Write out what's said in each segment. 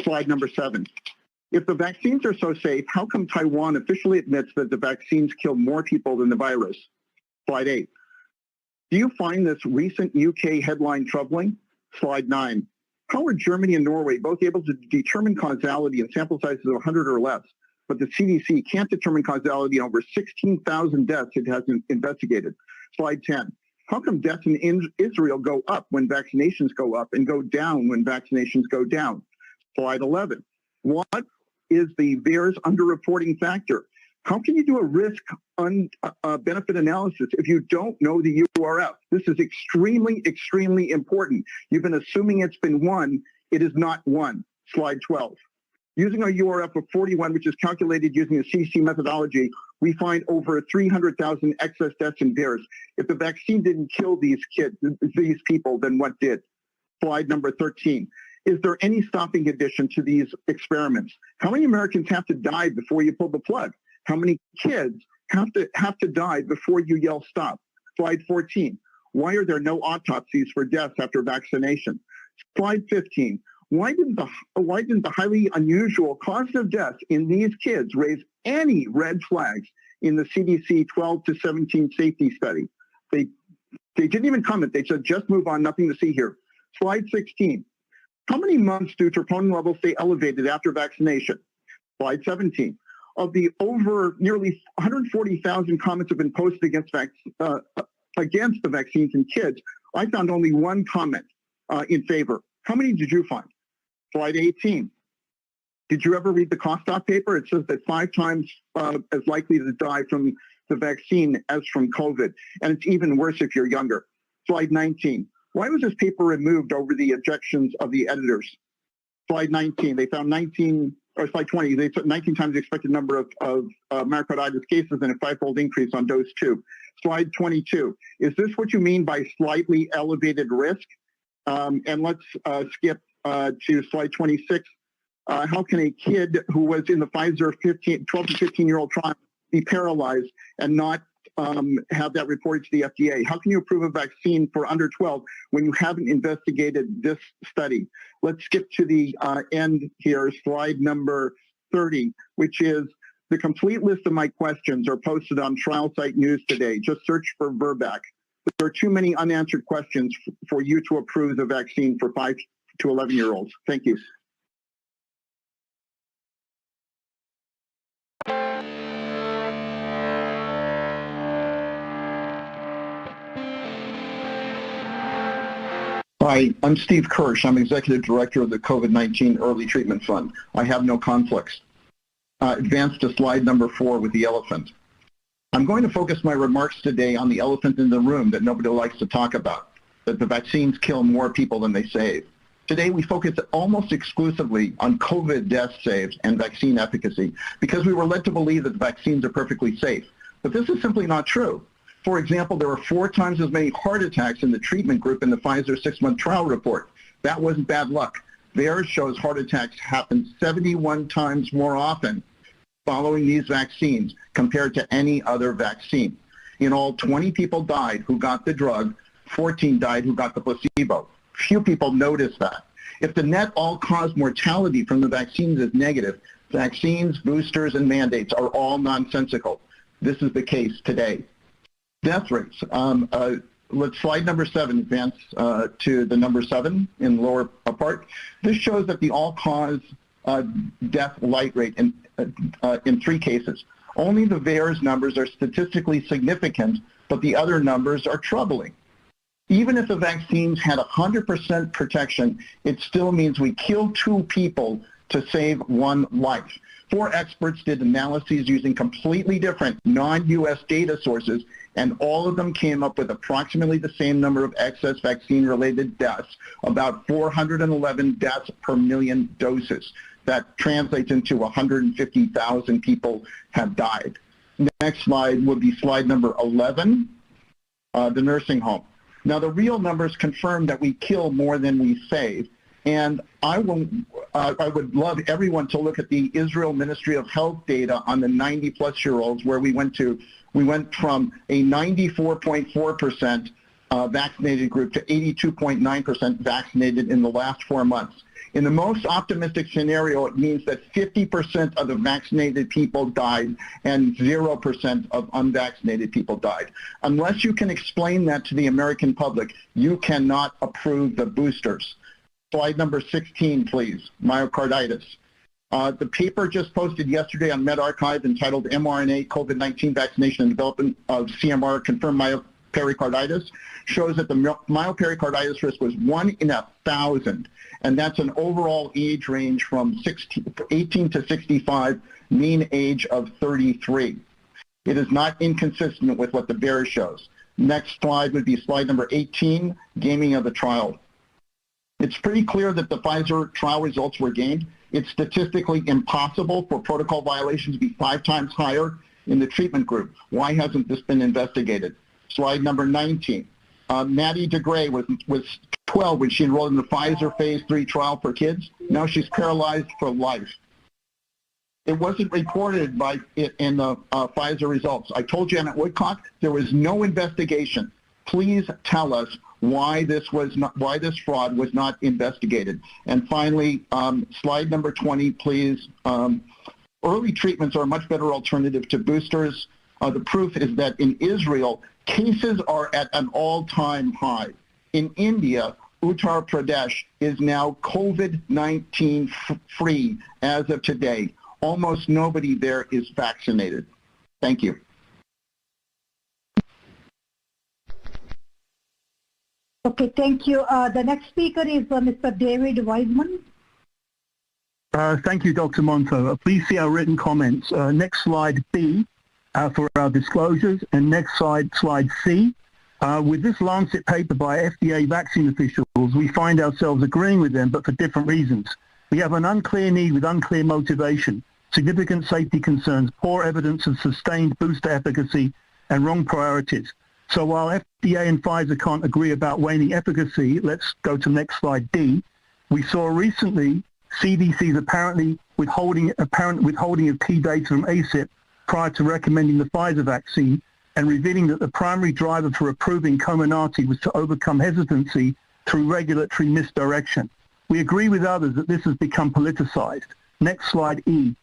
Slide number 7. If the vaccines are so safe, how come Taiwan officially admits that the vaccines kill more people than the virus? Slide 8. Do you find this recent UK headline troubling? Slide 9. How are Germany and Norway both able to determine causality in sample sizes of 100 or less, but the CDC can't determine causality in over 16,000 deaths it has investigated? Slide 10. How come deaths in Israel go up when vaccinations go up and go down when vaccinations go down? Slide 11. What is the VAERS underreporting factor? How can you do a risk benefit analysis if you don't know the URF? This is extremely, extremely important. You've been assuming it's been 1. It is not 1. Slide 12. Using a URF of 41, which is calculated using the CDC methodology, we find over 300,000 excess deaths in VAERS. If the vaccine didn't kill these people, then what did? Slide number 13. Is there any stopping condition to these experiments? How many Americans have to die before you pull the plug? How many kids have to die before you yell stop? Slide 14. Why are there no autopsies for deaths after vaccination? Slide 15. Why didn't the highly unusual cause of death in these kids raise any red flags in the CDC 12 to 17 safety study? They didn't even comment. They said, just move on, nothing to see here. Slide 16. How many months do troponin levels stay elevated after vaccination? Slide 17. Of the over nearly 140,000 comments have been posted against the vaccines in kids, I found only 1 comment in favor. How many did you find? Slide 18. Did you ever read the Kostock paper? It says that 5 times as likely to die from the vaccine as from COVID, and it's even worse if you're younger. Slide 19. Why was this paper removed over the objections of the editors? Slide 19. They found slide 20. They took 19 times the expected number of myocarditis cases and a 5-fold increase on dose 2. Slide 22. Is this what you mean by slightly elevated risk? And let's skip to slide 26. How can a kid who was in the Pfizer 12 to 15-year-old trial be paralyzed and not have that reported to the FDA? How can you approve a vaccine for under 12 when you haven't investigated this study? Let's skip to the end here, slide number 30, which is the complete list of my questions are posted on Trial Site News today. Just search for Verback. There are too many unanswered questions for you to approve the vaccine for 5 to 11-year-olds. Thank you. Hi, I'm Steve Kirsch. I'm Executive Director of the COVID-19 Early Treatment Fund. I have no conflicts. Advance to slide number 4 with the elephant. I'm going to focus my remarks today on the elephant in the room that nobody likes to talk about, that the vaccines kill more people than they save. Today we focus almost exclusively on COVID death saves and vaccine efficacy because we were led to believe that the vaccines are perfectly safe. But this is simply not true. For example, there were 4 times as many heart attacks in the treatment group in the Pfizer 6-month trial report. That wasn't bad luck. VAERS shows heart attacks happen 71 times more often following these vaccines compared to any other vaccine. In all, 20 people died who got the drug, 14 died who got the placebo. Few people notice that. If the net all-cause mortality from the vaccines is negative, vaccines, boosters, and mandates are all nonsensical. This is the case today. Death rates. Let's slide number 7, advance to the number 7 in the lower part. This shows that the all-cause death light rate in 3 cases. Only the VAERS numbers are statistically significant, but the other numbers are troubling. Even if the vaccines had 100% protection, it still means we kill 2 people to save 1 life. 4 experts did analyses using completely different non-US data sources, and all of them came up with approximately the same number of excess vaccine-related deaths, about 411 deaths per million doses. That translates into 150,000 people have died. Next slide would be slide number 11, the nursing home. Now the real numbers confirm that we kill more than we save. And I would love everyone to look at the Israel Ministry of Health data on the 90-plus-year-olds, where we went from a 94.4% vaccinated group to 82.9% vaccinated in the last 4 months. In the most optimistic scenario, it means that 50% of the vaccinated people died and 0% of unvaccinated people died. Unless you can explain that to the American public, you cannot approve the boosters. Slide number 16, please, myocarditis. The paper just posted yesterday on medRxiv entitled mRNA COVID-19 Vaccination and Development of CMR Confirmed Myocarditis shows that the myopericarditis risk was 1 in 1,000, and that's an overall age range from 18 to 65, mean age of 33. It is not inconsistent with what the VAERS shows. Next slide would be slide number 18, gaming of the trial. It's pretty clear that the Pfizer trial results were gamed. It's statistically impossible for protocol violations to be 5 times higher in the treatment group. Why hasn't this been investigated? Slide number 19. Maddie DeGray was 12 when she enrolled in the Pfizer phase 3 trial for kids. Now she's paralyzed for life. It wasn't reported in the Pfizer results. I told Janet Woodcock there was no investigation. Please tell us why this fraud was not investigated. And finally, slide number 20, please. Early treatments are a much better alternative to boosters. The proof is that in Israel, cases are at an all-time high. In India, Uttar Pradesh is now COVID-19 free as of today. Almost nobody there is vaccinated. Thank you. Okay, thank you. The next speaker is Mr. David Wiseman. Thank you, Dr. Monto. Please see our written comments. Next slide B for our disclosures, and next slide C. With this Lancet paper by FDA vaccine officials, we find ourselves agreeing with them, but for different reasons. We have an unclear need with unclear motivation, significant safety concerns, poor evidence of sustained booster efficacy, and wrong priorities. So while FDA and Pfizer can't agree about waning efficacy, let's go to next slide D. We saw recently CDC's apparent withholding of key data from ACIP prior to recommending the Pfizer vaccine, and revealing that the primary driver for approving Comirnaty was to overcome hesitancy through regulatory misdirection. We agree with others that this has become politicized. Next slide E.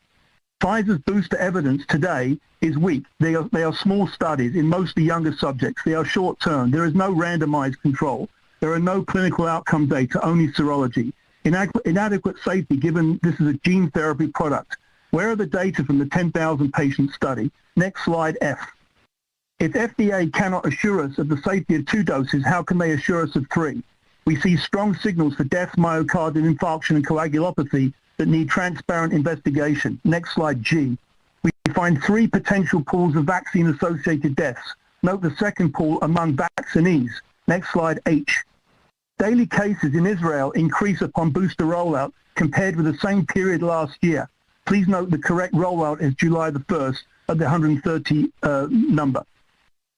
Pfizer's booster evidence today is weak. They are small studies in mostly younger subjects. They are short-term. There is no randomized control. There are no clinical outcome data, only serology. Inadequate safety given this is a gene therapy product. Where are the data from the 10,000 patient study? Next slide F. If FDA cannot assure us of the safety of 2 doses, how can they assure us of 3? We see strong signals for death, myocardial infarction, and coagulopathy that need transparent investigation. Next slide G. We find 3 potential pools of vaccine-associated deaths. Note the second pool among vaccinees. Next slide H. Daily cases in Israel increase upon booster rollout compared with the same period last year. Please note the correct rollout is July the 1st at the 130 number.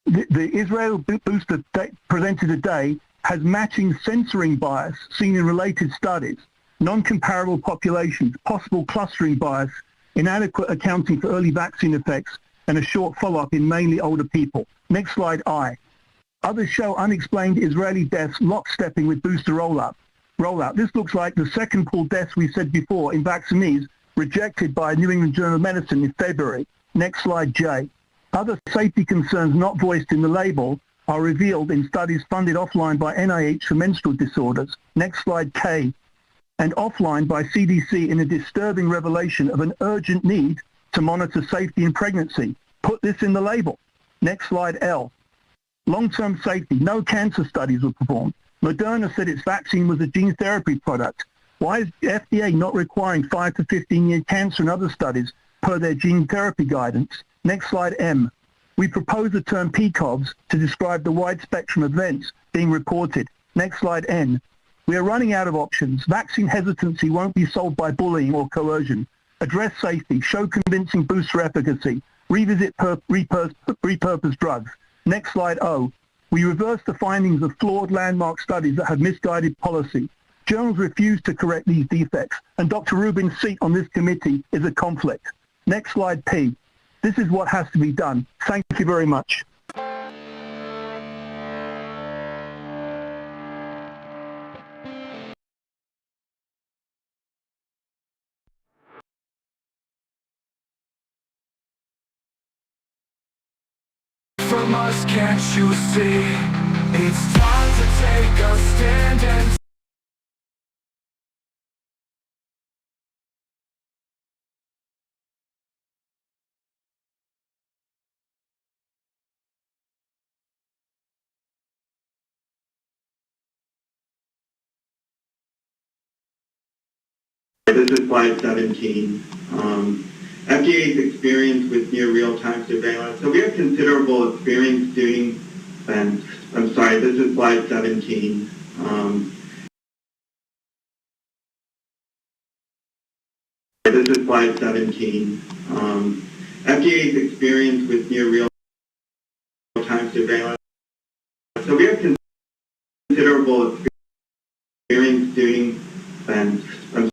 The Israel booster presented today has matching censoring bias seen in related studies, non-comparable populations, possible clustering bias, inadequate accounting for early vaccine effects, and a short follow-up in mainly older people. Next slide I. Others show unexplained Israeli deaths lockstepping with booster rollout. This looks like the second pool deaths we said before in vaccinees rejected by New England Journal of Medicine in February. Next slide J. Other safety concerns not voiced in the label are revealed in studies funded offline by NIH for menstrual disorders. Next slide K. And offline by CDC in a disturbing revelation of an urgent need to monitor safety in pregnancy. Put this in the label. Next slide L. Long-term safety. No cancer studies were performed. Moderna said its vaccine was a gene therapy product. Why is the FDA not requiring 5 to 15-year cancer and other studies per their gene therapy guidance? Next slide M. We propose the term PCOVs to describe the wide spectrum of events being reported. Next slide N. We are running out of options. Vaccine hesitancy won't be solved by bullying or coercion. Address safety. Show convincing booster efficacy. Revisit repurposed drugs. Next slide O. We reverse the findings of flawed landmark studies that have misguided policy. Journals refuse to correct these defects, and Dr. Rubin's seat on this committee is a conflict. Next slide P. This is what has to be done. Thank you very much. from us, can't you see? It's time to take a stand and This is slide 17. FDA's experience with near real-time surveillance. So we have considerable experience doing, and I'm sorry, this is slide 17. This is slide 17. FDA's experience with near real-time surveillance. So we have considerable experience doing, and I'm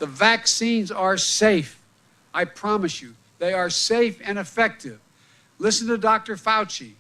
The vaccines are safe. I promise you, they are safe and effective. Listen to Dr. Fauci.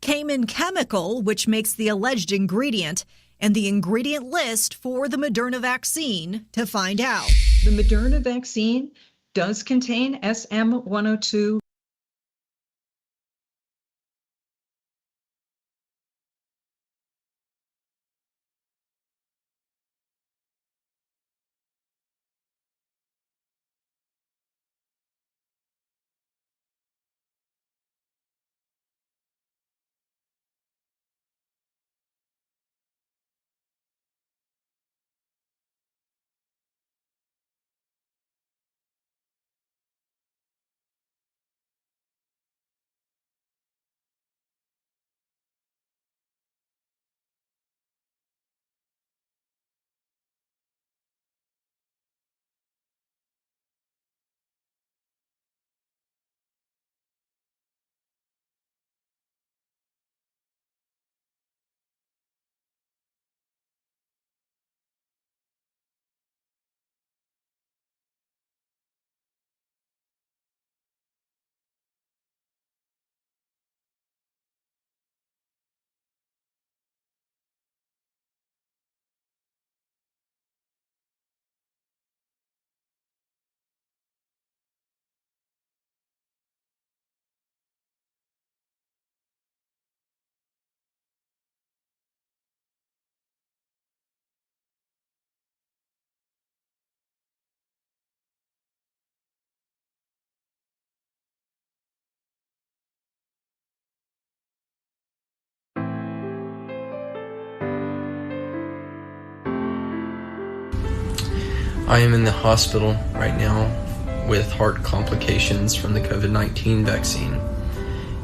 Cayman Chemical, which makes the alleged ingredient, and the ingredient list for the Moderna vaccine to find out. The Moderna vaccine does contain SM-102. I am in the hospital right now with heart complications from the COVID-19 vaccine,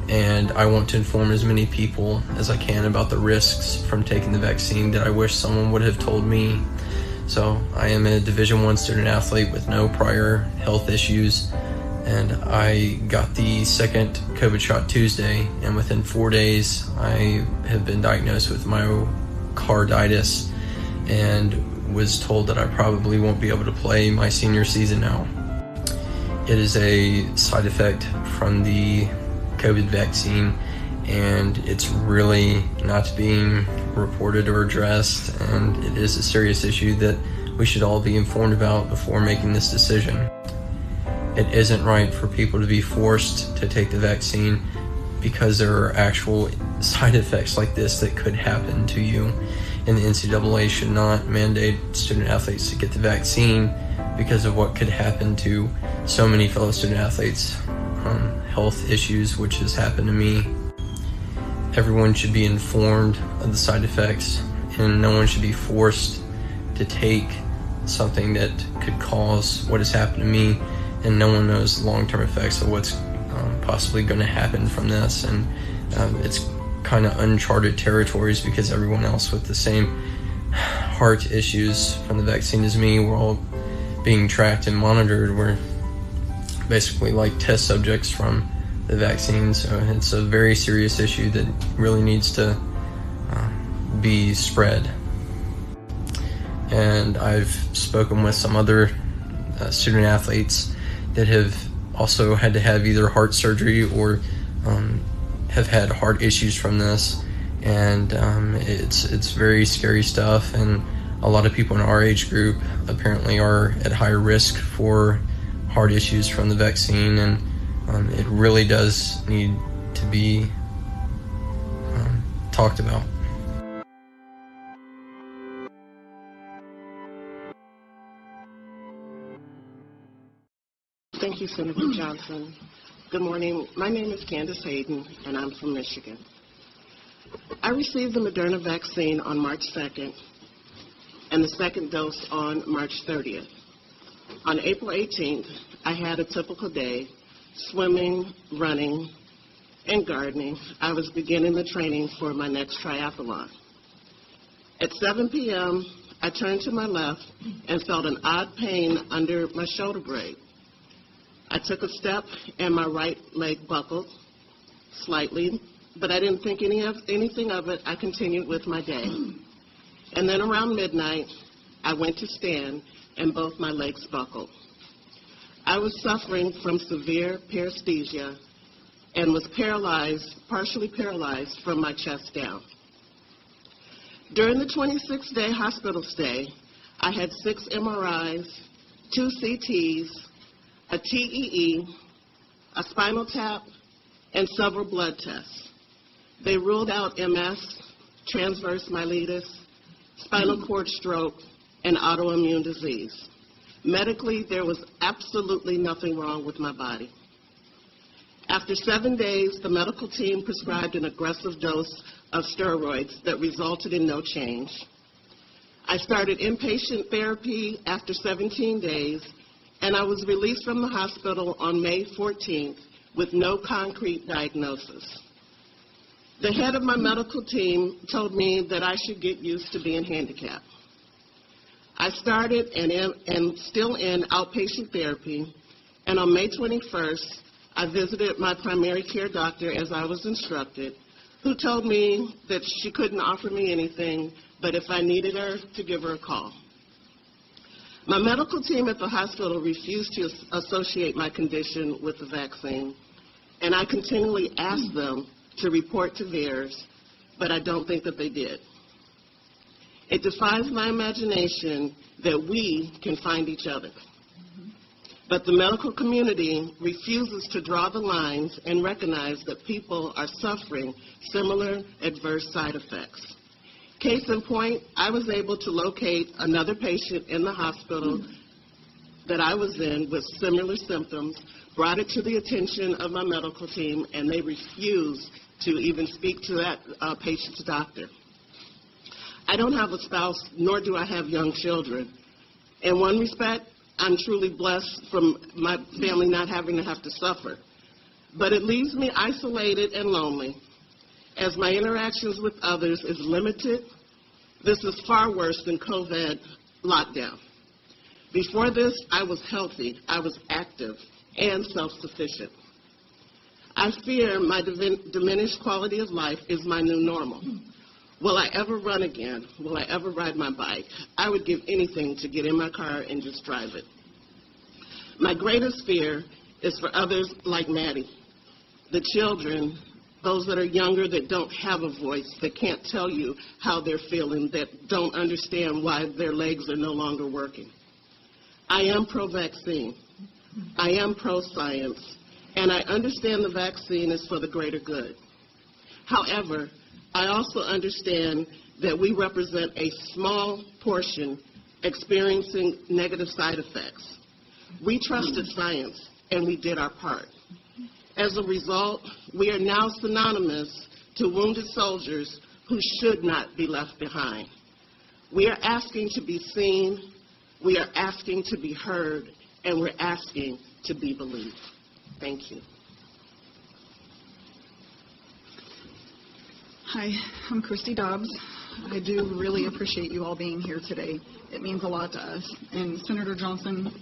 and I want to inform as many people as I can about the risks from taking the vaccine that I wish someone would have told me. So I am a Division I student athlete with no prior health issues, and I got the second COVID shot Tuesday, and within 4 days I have been diagnosed with myocarditis and was told that I probably won't be able to play my senior season now. It is a side effect from the COVID vaccine, and it's really not being reported or addressed, and it is a serious issue that we should all be informed about before making this decision. It isn't right for people to be forced to take the vaccine because there are actual side effects like this that could happen to you. And the NCAA should not mandate student athletes to get the vaccine because of what could happen to so many fellow student athletes, health issues, which has happened to me. Everyone should be informed of the side effects, and no one should be forced to take something that could cause what has happened to me, and no one knows the long-term effects of what's possibly going to happen from this. And it's kind of uncharted territories because everyone else with the same heart issues from the vaccine as me, we're all being tracked and monitored. We're basically like test subjects from the vaccine, so it's a very serious issue that really needs to be spread. And I've spoken with some other student athletes that have also had to have either heart surgery or have had heart issues from this, and it's very scary stuff, and a lot of people in our age group apparently are at higher risk for heart issues from the vaccine, and it really does need to be talked about. Thank you, Senator Johnson. Good morning. My name is Candace Hayden, and I'm from Michigan. I received the Moderna vaccine on March 2nd and the second dose on March 30th. On April 18th, I had a typical day, swimming, running, and gardening, I was beginning the training for my next triathlon. At 7 p.m., I turned to my left and felt an odd pain under my shoulder blade. I took a step and my right leg buckled slightly, but I didn't think anything of it. I continued with my day. And then around midnight, I went to stand and both my legs buckled. I was suffering from severe paresthesia and was partially paralyzed from my chest down. During the 26-day hospital stay, I had 6 MRIs, 2 CTs, a TEE, a spinal tap, and several blood tests. They ruled out MS, transverse myelitis, spinal cord stroke, and autoimmune disease. Medically, there was absolutely nothing wrong with my body. After 7 days, the medical team prescribed an aggressive dose of steroids that resulted in no change. I started inpatient therapy after 17 days, and I was released from the hospital on May 14th with no concrete diagnosis. The head of my medical team told me that I should get used to being handicapped. I started and am still in outpatient therapy, and on May 21st, I visited my primary care doctor as I was instructed, who told me that she couldn't offer me anything, but if I needed her, to give her a call. My medical team at the hospital refused to associate my condition with the vaccine, and I continually asked them to report to VAERS, but I don't think that they did. It defies my imagination that we can find each other. But the medical community refuses to draw the lines and recognize that people are suffering similar adverse side effects. Case in point, I was able to locate another patient in the hospital that I was in with similar symptoms, brought it to the attention of my medical team, and they refused to even speak to that patient's doctor. I don't have a spouse, nor do I have young children. In one respect, I'm truly blessed from my family not having to have to suffer. But it leaves me isolated and lonely. As my interactions with others is limited, this is far worse than COVID lockdown. Before this, I was healthy, I was active, and self-sufficient. I fear my diminished quality of life is my new normal. Will I ever run again? Will I ever ride my bike? I would give anything to get in my car and just drive it. My greatest fear is for others like Maddie, the children, those that are younger that don't have a voice, that can't tell you how they're feeling, that don't understand why their legs are no longer working. I am pro-vaccine. I am pro-science, and I understand the vaccine is for the greater good. However, I also understand that we represent a small portion experiencing negative side effects. We trusted science, and we did our part. As a result, we are now synonymous to wounded soldiers who should not be left behind. We are asking to be seen, we are asking to be heard, and we're asking to be believed. Thank you. Hi, I'm Christy Dobbs. I do really appreciate you all being here today. It means a lot to us. And Senator Johnson,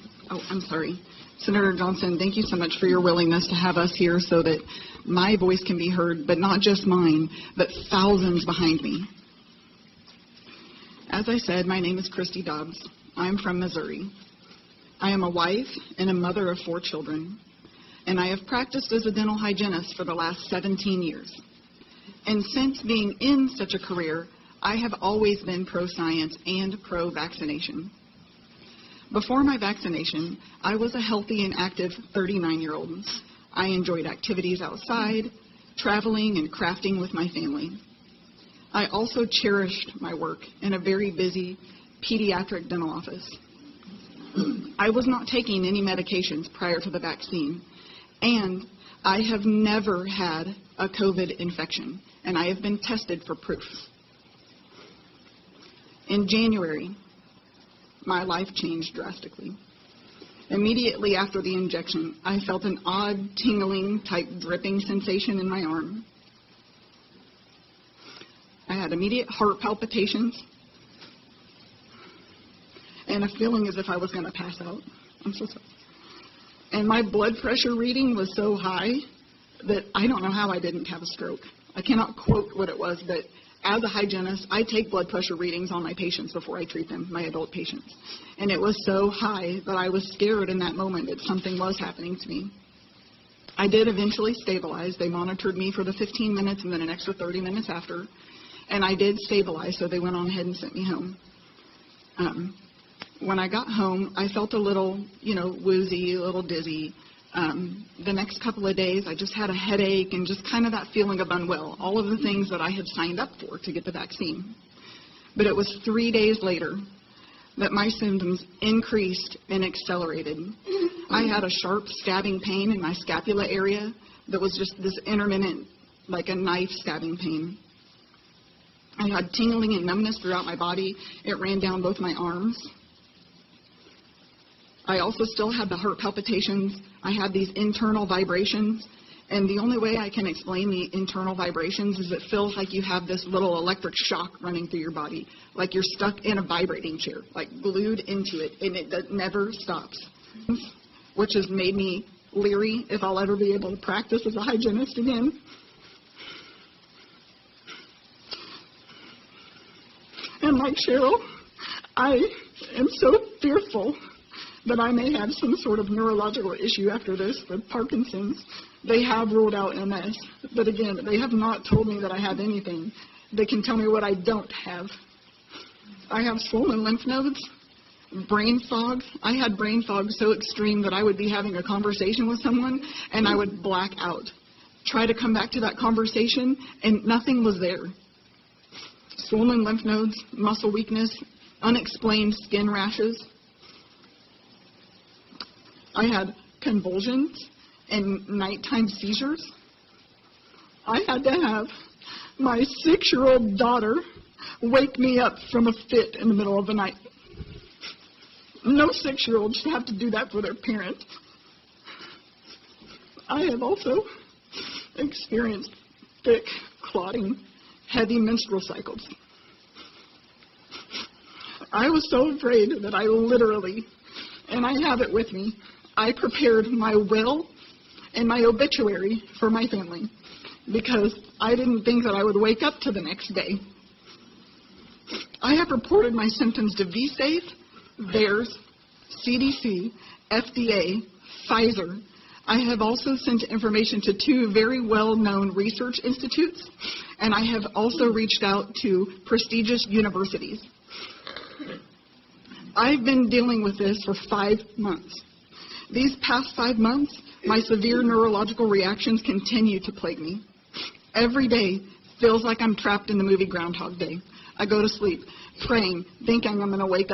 Senator Johnson, thank you so much for your willingness to have us here so that my voice can be heard, but not just mine, but thousands behind me. As I said, my name is Christy Dobbs. I'm from Missouri. I am a wife and a mother of 4 children, and I have practiced as a dental hygienist for the last 17 years. And since being in such a career, I have always been pro-science and pro-vaccination. Before my vaccination, I was a healthy and active 39-year-old. I enjoyed activities outside, traveling, and crafting with my family. I also cherished my work in a very busy pediatric dental office. I was not taking any medications prior to the vaccine, and I have never had a COVID infection, and I have been tested for proof. In January, my life changed drastically. Immediately after the injection, I felt an odd tingling type dripping sensation in my arm. I had immediate heart palpitations and a feeling as if I was going to pass out. I'm so sorry. And my blood pressure reading was so high that I don't know how I didn't have a stroke. I cannot quote what it was, but as a hygienist, I take blood pressure readings on my patients before I treat them, my adult patients. And it was so high that I was scared in that moment that something was happening to me. I did eventually stabilize. They monitored me for the 15 minutes and then an extra 30 minutes after. And I did stabilize, so they went on ahead and sent me home. When I got home, I felt a little, woozy, a little dizzy. The next couple of days, I just had a headache and just kind of that feeling of unwell, all of the things that I had signed up for to get the vaccine. But it was 3 days later that my symptoms increased and accelerated. I had a sharp stabbing pain in my scapula area that was just this intermittent, like a knife stabbing pain. I had tingling and numbness throughout my body. It ran down both my arms. I also still had the heart palpitations. I had these internal vibrations. And the only way I can explain the internal vibrations is it feels like you have this little electric shock running through your body, like you're stuck in a vibrating chair, like glued into it, and it never stops, which has made me leery if I'll ever be able to practice as a hygienist again. And like Cheryl, I am so fearful that I may have some sort of neurological issue after this with Parkinson's. They have ruled out MS, but again, they have not told me that I have anything. They can tell me what I don't have. I have swollen lymph nodes, brain fog. I had brain fog so extreme that I would be having a conversation with someone and I would black out. Try to come back to that conversation and nothing was there. Swollen lymph nodes, muscle weakness, unexplained skin rashes. I had convulsions and nighttime seizures. I had to have my 6-year-old daughter wake me up from a fit in the middle of the night. No 6-year-old should have to do that for their parent. I have also experienced thick, clotting, heavy menstrual cycles. I was so afraid that I literally, and I have it with me, I prepared my will and my obituary for my family because I didn't think that I would wake up to the next day. I have reported my symptoms to V-safe, VAERS, CDC, FDA, Pfizer. I have also sent information to 2 very well-known research institutes, and I have also reached out to prestigious universities. I've been dealing with this for 5 months. These past 5 months, my severe neurological reactions continue to plague me. Every day feels like I'm trapped in the movie Groundhog Day. I go to sleep praying, thinking I'm going to wake up